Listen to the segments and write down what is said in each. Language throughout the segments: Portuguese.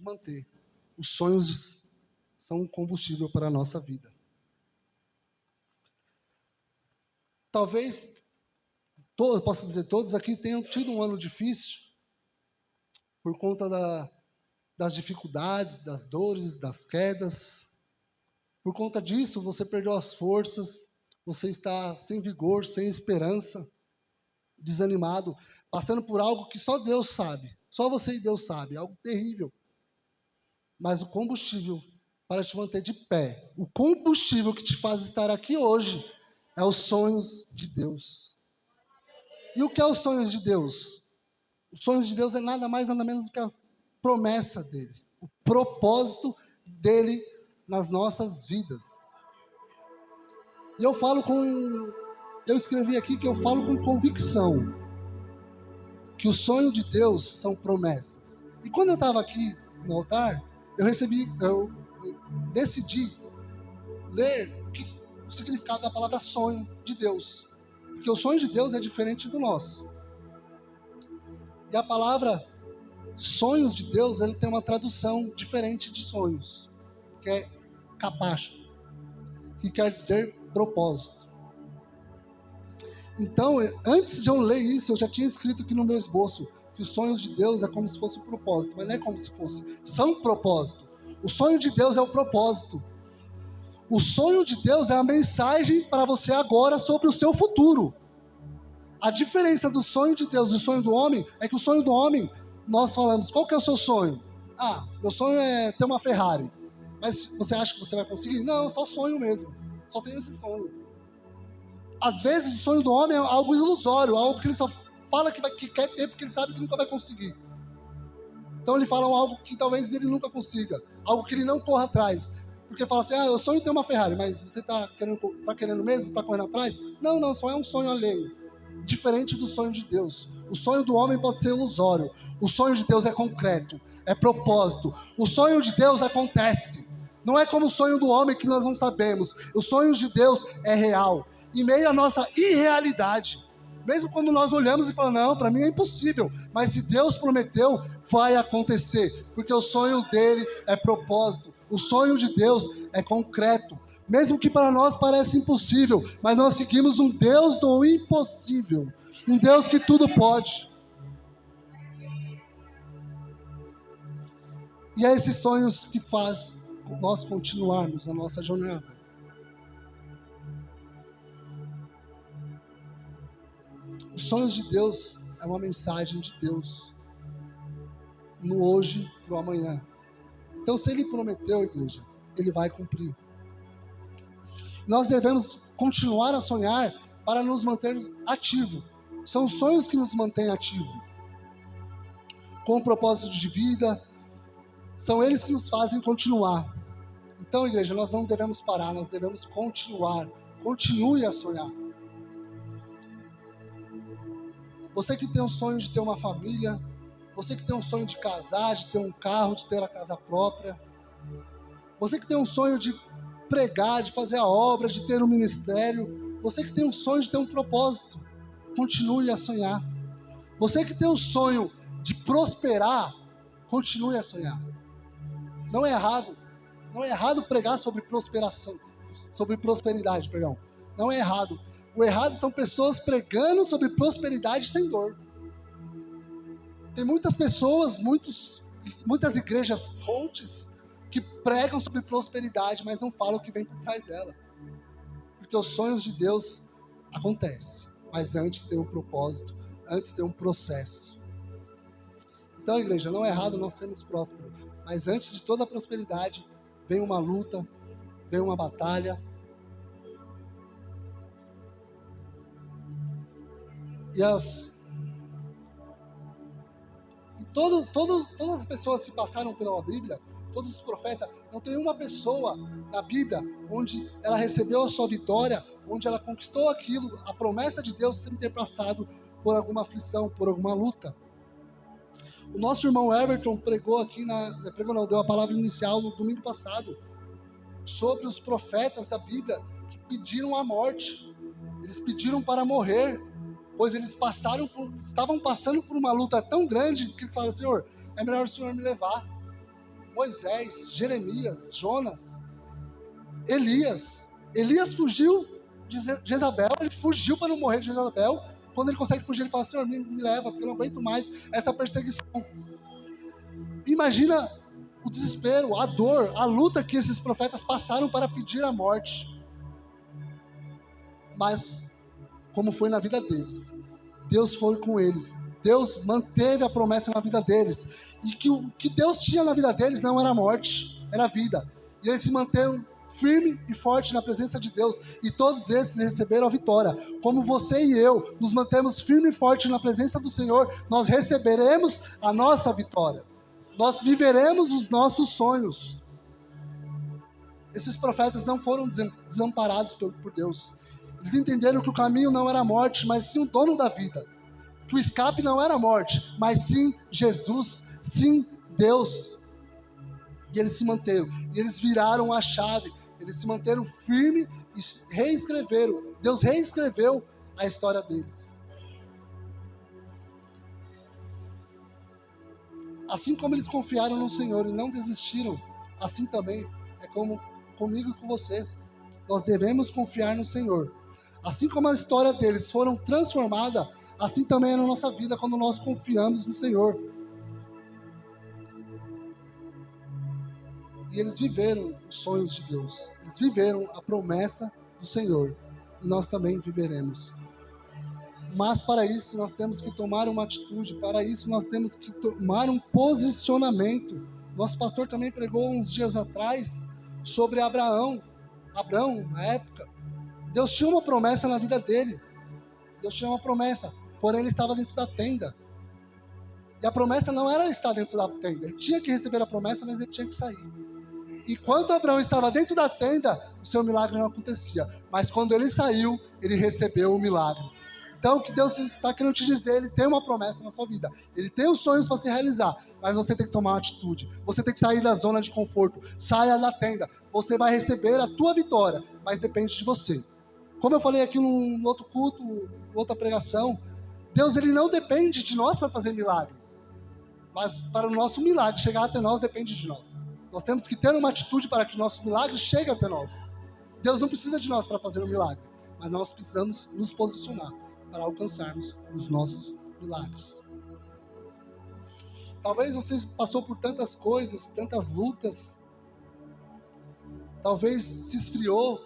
manter. Os sonhos são um combustível para a nossa vida. Talvez, posso dizer, todos aqui tenham tido um ano difícil por conta das dificuldades, das dores, das quedas. Por conta disso, você perdeu as forças, você está sem vigor, sem esperança, desanimado, passando por algo que só Deus sabe, só você e Deus sabe, algo terrível. Mas o combustível para te manter de pé, o combustível que te faz estar aqui hoje, é os sonhos de Deus. E o que é os sonhos de Deus? Os sonhos de Deus é nada mais, nada menos do que a promessa dele, o propósito dele nas nossas vidas. E eu escrevi aqui que eu falo com convicção, que o sonho de Deus são promessas. E quando eu estava aqui no altar, eu decidi ler o significado da palavra sonho de Deus. Porque o sonho de Deus é diferente do nosso. E a palavra sonhos de Deus, ele tem uma tradução diferente de sonhos, que é kapash, que quer dizer propósito. Então, antes de eu ler isso, eu já tinha escrito aqui no meu esboço que os sonhos de Deus é como se fosse um propósito, mas não é como se fosse, são propósito. O sonho de Deus é o propósito. O sonho de Deus é a mensagem para você agora sobre o seu futuro. A diferença do sonho de Deus e do sonho do homem é que o sonho do homem, nós falamos, qual que é o seu sonho? Meu sonho é ter uma Ferrari. Mas você acha que você vai conseguir? Não, só sonho mesmo. Só tenho esse sonho. Às vezes o sonho do homem é algo ilusório, algo que ele só fala que quer ter porque ele sabe que nunca vai conseguir. Então ele fala algo que talvez ele nunca consiga, algo que ele não corra atrás. Porque fala assim, eu sonho em ter uma Ferrari, mas você está querendo mesmo? Está correndo atrás? Não, só é um sonho alheio. Diferente do sonho de Deus. O sonho do homem pode ser ilusório. O sonho de Deus é concreto, é propósito. O sonho de Deus acontece. Não é como o sonho do homem que nós não sabemos. O sonho de Deus é real. Em meio à nossa irrealidade. Mesmo quando nós olhamos e falamos, não, para mim é impossível. Mas se Deus prometeu, vai acontecer. Porque o sonho dele é propósito. O sonho de Deus é concreto. Mesmo que para nós pareça impossível, mas nós seguimos um Deus do impossível. Um Deus que tudo pode. E é esses sonhos que faz nós continuarmos a nossa jornada. Os sonhos de Deus é uma mensagem de Deus no hoje para o amanhã. Então, se Ele prometeu, igreja, Ele vai cumprir. Nós devemos continuar a sonhar para nos mantermos ativos. São os sonhos que nos mantêm ativos. Com um propósito de vida, são eles que nos fazem continuar. Então, igreja, nós não devemos parar, nós devemos continuar. Continue a sonhar. Você que tem um sonho de ter uma família, você que tem um sonho de casar, de ter um carro, de ter a casa própria, você que tem um sonho de pregar, de fazer a obra, de ter um ministério, você que tem um sonho de ter um propósito, continue a sonhar. Você que tem um sonho de prosperar, continue a sonhar. Não é errado pregar sobre prosperidade, perdão. Não é errado. O errado são pessoas pregando sobre prosperidade sem dor. Tem muitas pessoas, muitas igrejas coaches que pregam sobre prosperidade, mas não falam o que vem por trás dela. Porque os sonhos de Deus acontecem, mas antes tem um propósito, antes tem um processo. Então, igreja, não é errado nós sermos prósperos, mas antes de toda a prosperidade, vem uma luta, vem uma batalha. Todas as pessoas que passaram pela Bíblia, todos os profetas, não tem uma pessoa na Bíblia onde ela recebeu a sua vitória, onde ela conquistou aquilo, a promessa de Deus, sem ter passado por alguma aflição, por alguma luta. O nosso irmão Everton deu a palavra inicial no domingo passado, sobre os profetas da Bíblia que pediram a morte. Eles pediram para morrer, pois eles estavam passando por uma luta tão grande que eles falaram, Senhor, é melhor o Senhor me levar. Moisés, Jeremias, Jonas, Elias. Elias fugiu de Jezabel, ele fugiu para não morrer de Jezabel. Quando ele consegue fugir, ele fala: Senhor, me leva, porque eu não aguento mais essa perseguição. Imagina o desespero, a dor, a luta que esses profetas passaram para pedir a morte. Mas, como foi na vida deles, Deus foi com eles. Deus manteve a promessa na vida deles. E que o que Deus tinha na vida deles não era morte, era vida. E eles se manteram firme e forte na presença de Deus. E todos esses receberam a vitória. Como você e eu nos mantemos firme e forte na presença do Senhor, nós receberemos a nossa vitória. Nós viveremos os nossos sonhos. Esses profetas não foram desamparados por Deus. Eles entenderam que o caminho não era a morte, mas sim o dono da vida. Que o escape não era a morte, mas sim Jesus, sim Deus. E eles se manteram. E eles viraram a chave. Eles se manteram firmes e reescreveram. Deus reescreveu a história deles. Assim como eles confiaram no Senhor e não desistiram, assim também é como comigo e com você. Nós devemos confiar no Senhor. Assim como a história deles foram transformada, assim também é na nossa vida quando nós confiamos no Senhor. E eles viveram os sonhos de Deus. Eles viveram a promessa do Senhor. E nós também viveremos. Mas para isso nós temos que tomar uma atitude. Para isso nós temos que tomar um posicionamento. Nosso pastor também pregou uns dias atrás sobre Abraão, na época. Deus tinha uma promessa na vida dele. Deus tinha uma promessa. Porém ele estava dentro da tenda. E a promessa não era estar dentro da tenda. Ele tinha que receber a promessa, mas ele tinha que sair. Enquanto Abraão estava dentro da tenda, o seu milagre não acontecia. Mas quando ele saiu, ele recebeu o milagre. Então, o que Deus está querendo te dizer, Ele tem uma promessa na sua vida. Ele tem os sonhos para se realizar, mas você tem que tomar uma atitude. Você tem que sair da zona de conforto. Saia da tenda. Você vai receber a tua vitória, mas depende de você. Como eu falei aqui num outro culto, outra pregação, Deus ele não depende de nós para fazer milagre. Mas para o nosso milagre chegar até nós, depende de nós. Nós temos que ter uma atitude para que o nosso milagre chegue até nós. Deus não precisa de nós para fazer um milagre, mas nós precisamos nos posicionar para alcançarmos os nossos milagres. Talvez você passou por tantas coisas, tantas lutas. Talvez se esfriou.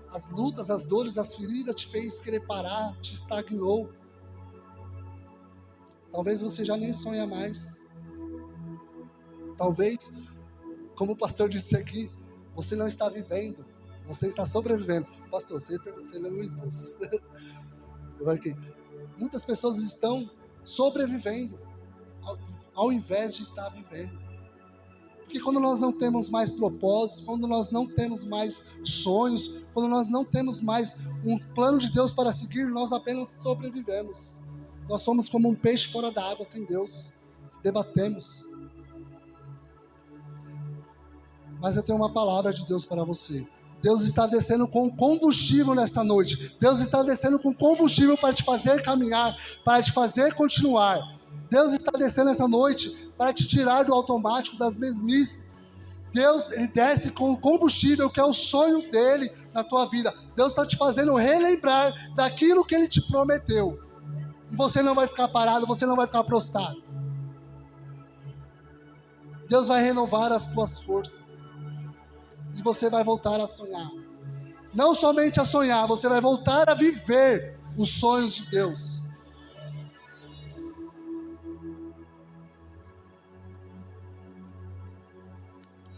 As lutas, as dores, as feridas te fez querer parar, te estagnou. Talvez você já nem sonha mais. Talvez, como o pastor disse aqui, você não está vivendo, você está sobrevivendo. Pastor, você leu o esboço. Muitas pessoas estão sobrevivendo ao invés de estar vivendo. Porque quando nós não temos mais propósito, quando nós não temos mais sonhos, quando nós não temos mais um plano de Deus para seguir, nós apenas sobrevivemos. Nós somos como um peixe fora da água sem Deus, se debatemos. Mas eu tenho uma palavra de Deus para você. Deus está descendo com combustível nesta noite. Deus está descendo com combustível para te fazer caminhar, para te fazer continuar. Deus está descendo essa noite para te tirar do automático, das mesmices. Deus, ele desce com combustível, que é o sonho dele na tua vida. Deus está te fazendo relembrar daquilo que ele te prometeu. E você não vai ficar parado, você não vai ficar prostrado. Deus vai renovar as tuas forças. E você vai voltar a sonhar. Não somente a sonhar, você vai voltar a viver os sonhos de Deus.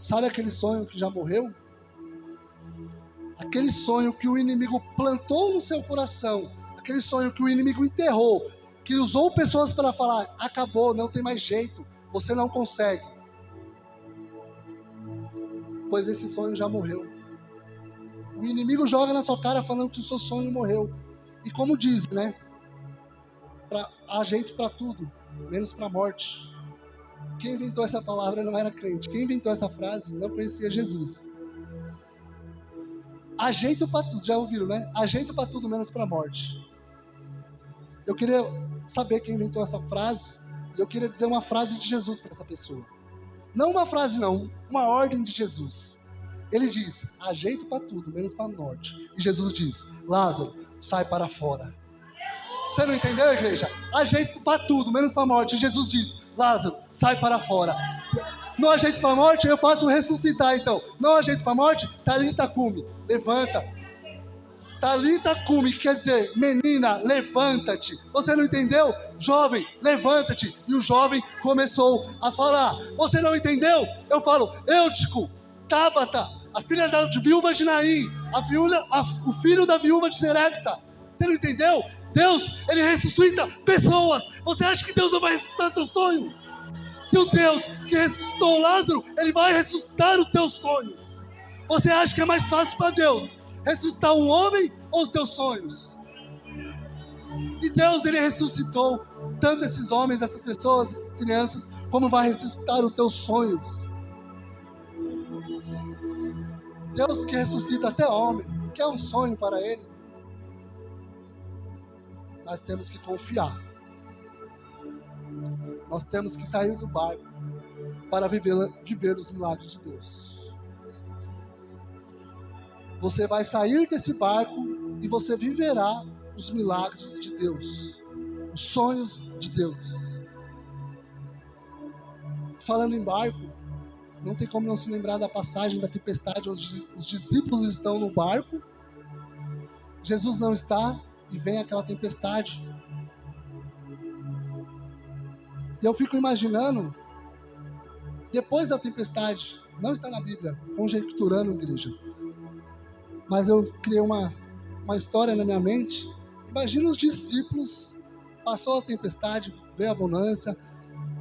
Sabe aquele sonho que já morreu? Aquele sonho que o inimigo plantou no seu coração. Aquele sonho que o inimigo enterrou. Que usou pessoas para falar, acabou, não tem mais jeito, você não consegue. Pois esse sonho já morreu. O inimigo joga na sua cara falando que o seu sonho morreu. E como diz, né? Há jeito para tudo, menos para a morte. Quem inventou essa palavra não era crente. Quem inventou essa frase não conhecia Jesus. Há jeito para tudo, já ouviram, né? Há jeito para tudo, menos para a morte. Eu queria saber quem inventou essa frase. E eu queria dizer uma frase de Jesus para essa pessoa. Não uma frase não, uma ordem de Jesus. Ele diz, há jeito para tudo, menos para o norte. E Jesus diz, Lázaro, sai para fora. Você não entendeu, igreja? Há jeito para tudo, menos para a morte. E Jesus diz, Lázaro, sai para fora. Não há jeito para a morte, eu faço ressuscitar então. Não há jeito para a morte, Talita cumi, levanta. Talita cumi, quer dizer, menina, levanta-te. Você não entendeu? Jovem, levanta-te. E o jovem começou a falar. Você não entendeu? Eu falo, Eutico, Tabata, a filha da viúva de Naim, o filho da viúva de Serepta. Você não entendeu? Deus, ele ressuscita pessoas. Você acha que Deus não vai ressuscitar seu sonho? Se o Deus que ressuscitou Lázaro, ele vai ressuscitar os teus sonhos. Você acha que é mais fácil para Deus ressuscitar um homem ou os teus sonhos? E Deus, ele ressuscitou tanto esses homens, essas pessoas, essas crianças, como vai ressuscitar os teus sonhos. Deus que ressuscita até homem, que é um sonho para ele. Nós temos que confiar. Nós temos que sair do barco para viver os milagres de Deus. Você vai sair desse barco e você viverá os milagres de Deus, os sonhos de Deus. Falando em barco, não tem como não se lembrar da passagem da tempestade, onde os discípulos estão no barco, Jesus não está, e vem aquela tempestade. E eu fico imaginando, depois da tempestade, não está na Bíblia, conjecturando, igreja, mas eu criei uma história na minha mente. Imagina os discípulos, passou a tempestade, veio a bonança,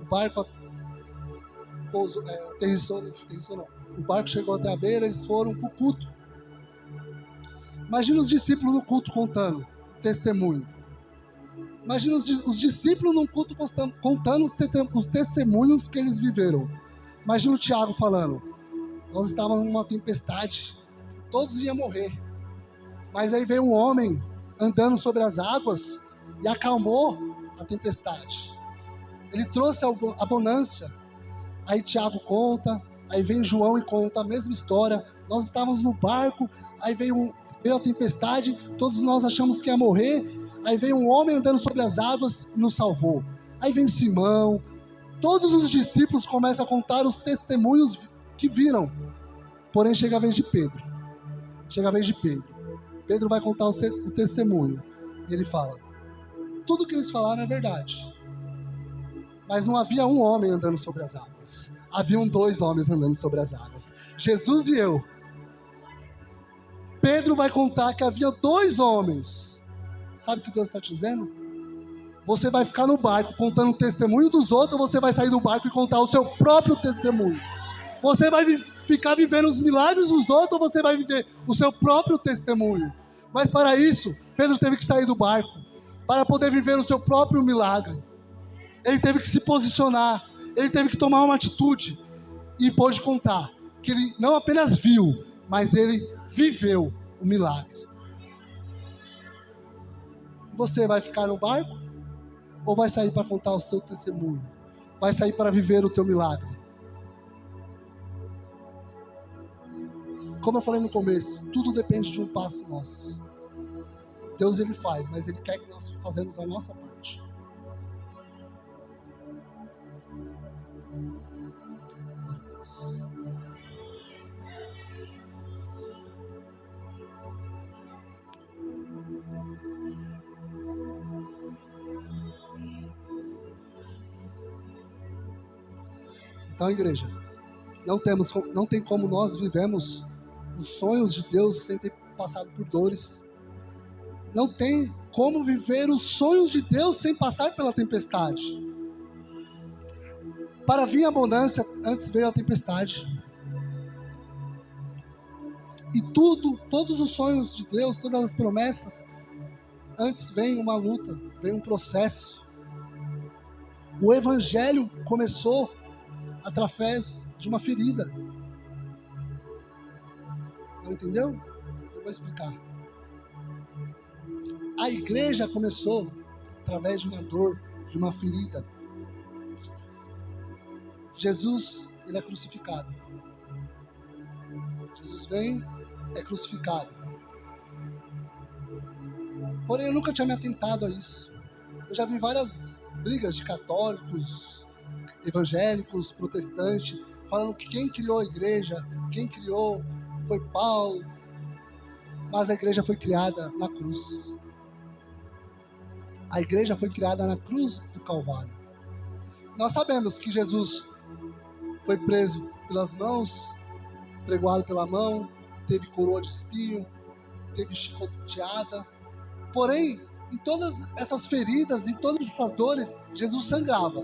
o barco aterrissou não. O barco chegou até a beira, eles foram para o culto. Imagina os discípulos no culto contando o testemunho. Imagina os discípulos no culto contando os testemunhos que eles viveram. Imagina o Tiago falando, nós estávamos numa tempestade, todos iam morrer. Mas aí veio um homem andando sobre as águas e acalmou a tempestade. Ele trouxe a bonança. Aí Tiago conta, aí vem João e conta a mesma história. Nós estávamos no barco, aí veio a tempestade, todos nós achamos que ia morrer. Aí veio um homem andando sobre as águas e nos salvou. Aí vem Simão. Todos os discípulos começam a contar os testemunhos que viram. Porém chega a vez de Pedro. Pedro vai contar o testemunho. E ele fala, tudo que eles falaram é verdade. Mas não havia um homem andando sobre as águas. Haviam 2 homens andando sobre as águas. Jesus e eu. Pedro vai contar que havia 2 homens. Sabe o que Deus está te dizendo? Você vai ficar no barco contando o testemunho dos outros, ou você vai sair do barco e contar o seu próprio testemunho? Você vai ficar vivendo os milagres dos outros, ou você vai viver o seu próprio testemunho? Mas para isso, Pedro teve que sair do barco, para poder viver o seu próprio milagre. Ele teve que se posicionar, ele teve que tomar uma atitude, e pôde contar que ele não apenas viu, mas ele viveu o milagre. Você vai ficar no barco? Ou vai sair para contar o seu testemunho? Vai sair para viver o teu milagre? Como eu falei no começo, tudo depende de um passo nosso. Deus ele faz, mas ele quer que nós façamos a nossa parte. Então, igreja, não tem como nós vivemos os sonhos de Deus sem ter passado por dores. Não tem como viver os sonhos de Deus sem passar pela tempestade. Para vir a abundância, antes veio a tempestade. E todos os sonhos de Deus, todas as promessas, antes vem uma luta, vem um processo. O evangelho começou através de uma ferida. Não entendeu? Eu vou explicar. A igreja começou através de uma dor, de uma ferida. Jesus, ele é crucificado. Jesus vem, é crucificado. Porém, eu nunca tinha me atentado a isso. Eu já vi várias brigas de católicos, evangélicos, protestantes, falando que quem criou a igreja, quem criou foi Paulo, mas a igreja foi criada na cruz. A igreja foi criada na cruz do Calvário. Nós sabemos que Jesus foi preso pelas mãos, pregoado pela mão, teve coroa de espinho, teve chicoteada. Porém, em todas essas feridas, em todas essas dores, Jesus sangrava.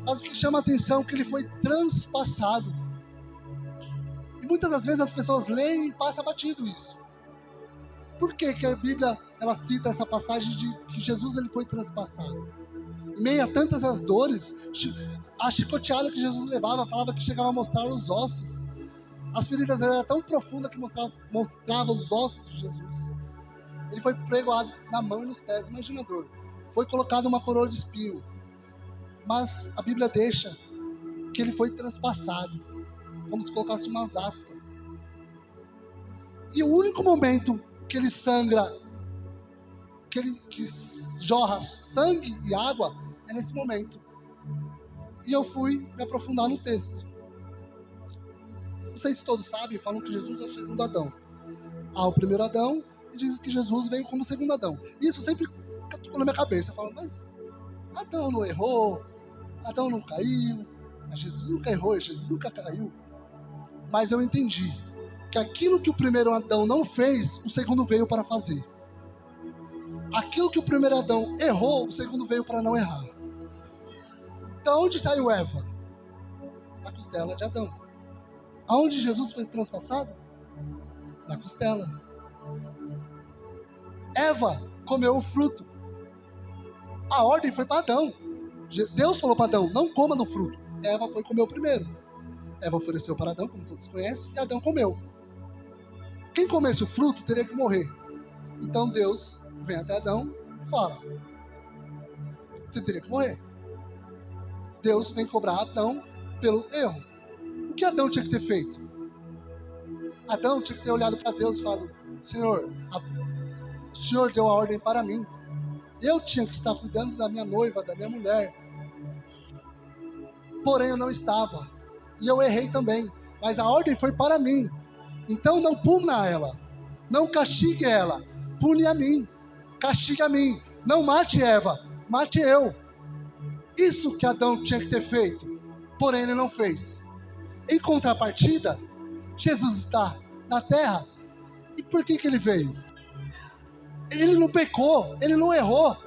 Mas o que chama a atenção é que ele foi transpassado. E muitas das vezes as pessoas leem e passam batido isso. Por que que a Bíblia ela cita essa passagem de que Jesus ele foi transpassado? Em meio a tantas as dores, a chicoteada que Jesus levava falava que chegava a mostrar os ossos. As feridas eram tão profundas que mostrava os ossos de Jesus. Ele foi pregoado na mão e nos pés, imagina a dor. Foi colocado uma coroa de espinho. Mas a Bíblia deixa que ele foi transpassado, como se colocasse umas aspas. E o único momento que ele sangra, que jorra sangue e água, é nesse momento. E eu fui me aprofundar no texto. Não sei se todos sabem, falam que Jesus é o segundo Adão. Há o primeiro Adão e dizem que Jesus veio como segundo Adão. Isso sempre ficou na minha cabeça. Eu falo, mas Adão não errou, Adão não caiu, Jesus nunca errou, Jesus nunca caiu. Mas eu entendi que aquilo que o primeiro Adão não fez, o segundo veio para fazer. Aquilo que o primeiro Adão errou, o segundo veio para não errar. Da onde saiu Eva? Da costela de Adão. Aonde Jesus foi transpassado? Na costela. Eva comeu o fruto. A ordem foi para Adão. Deus falou para Adão, não coma do fruto. Eva foi comer o primeiro. Eva ofereceu para Adão, como todos conhecem, e Adão comeu. Quem comesse o fruto teria que morrer. Então Deus vem até Adão e fala, você teria que morrer. Deus vem cobrar Adão pelo erro. O que Adão tinha que ter feito? Adão tinha que ter olhado para Deus e falado, Senhor, o Senhor deu a ordem para mim. Eu tinha que estar cuidando da minha noiva, da minha mulher. Porém, eu não estava. E eu errei também. Mas a ordem foi para mim. Então, não puna ela. Não castigue ela. Pune a mim. Castigue a mim. Não mate Eva. Mate eu. Isso que Adão tinha que ter feito. Porém, ele não fez. Em contrapartida, Jesus está na terra. E por que ele veio? Ele não pecou, ele não errou.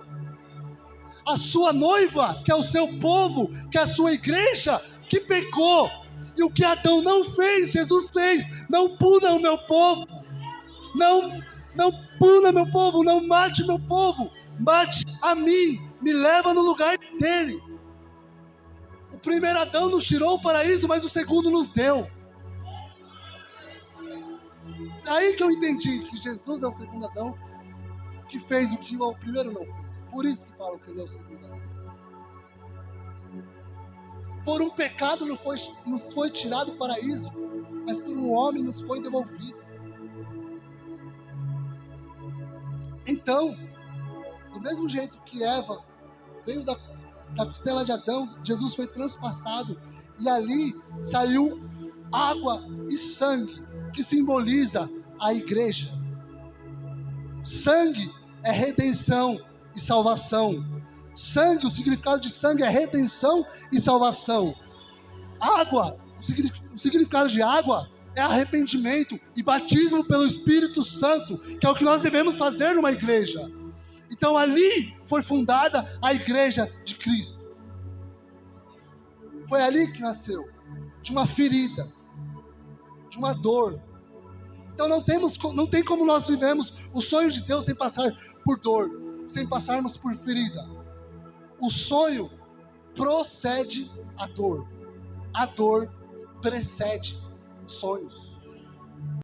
A sua noiva, que é o seu povo, que é a sua igreja, que pecou. E o que Adão não fez, Jesus fez. Não puna o meu povo. Não puna meu povo, não mate meu povo. Mate a mim, me leva no lugar dele. O primeiro Adão nos tirou o paraíso, mas o segundo nos deu. Aí que eu entendi que Jesus é o segundo Adão, que fez o que o primeiro não fez. Por isso que falam que ele é o segundo Adão. Por um pecado nos foi tirado o paraíso, mas por um homem nos foi devolvido. Então, do mesmo jeito que Eva veio da costela de Adão, Jesus foi transpassado e ali saiu água e sangue, que simboliza a igreja. Sangue é redenção e salvação. Sangue, o significado de sangue é redenção e salvação. Água, o significado de água é arrependimento e batismo pelo Espírito Santo, que é o que nós devemos fazer numa igreja. Então ali foi fundada a igreja de Cristo. Foi ali que nasceu, de uma ferida, de uma dor. Então não tem como nós vivemos o sonho de Deus sem passar por dor, sem passarmos por ferida. O sonho procede à dor. A dor precede os sonhos.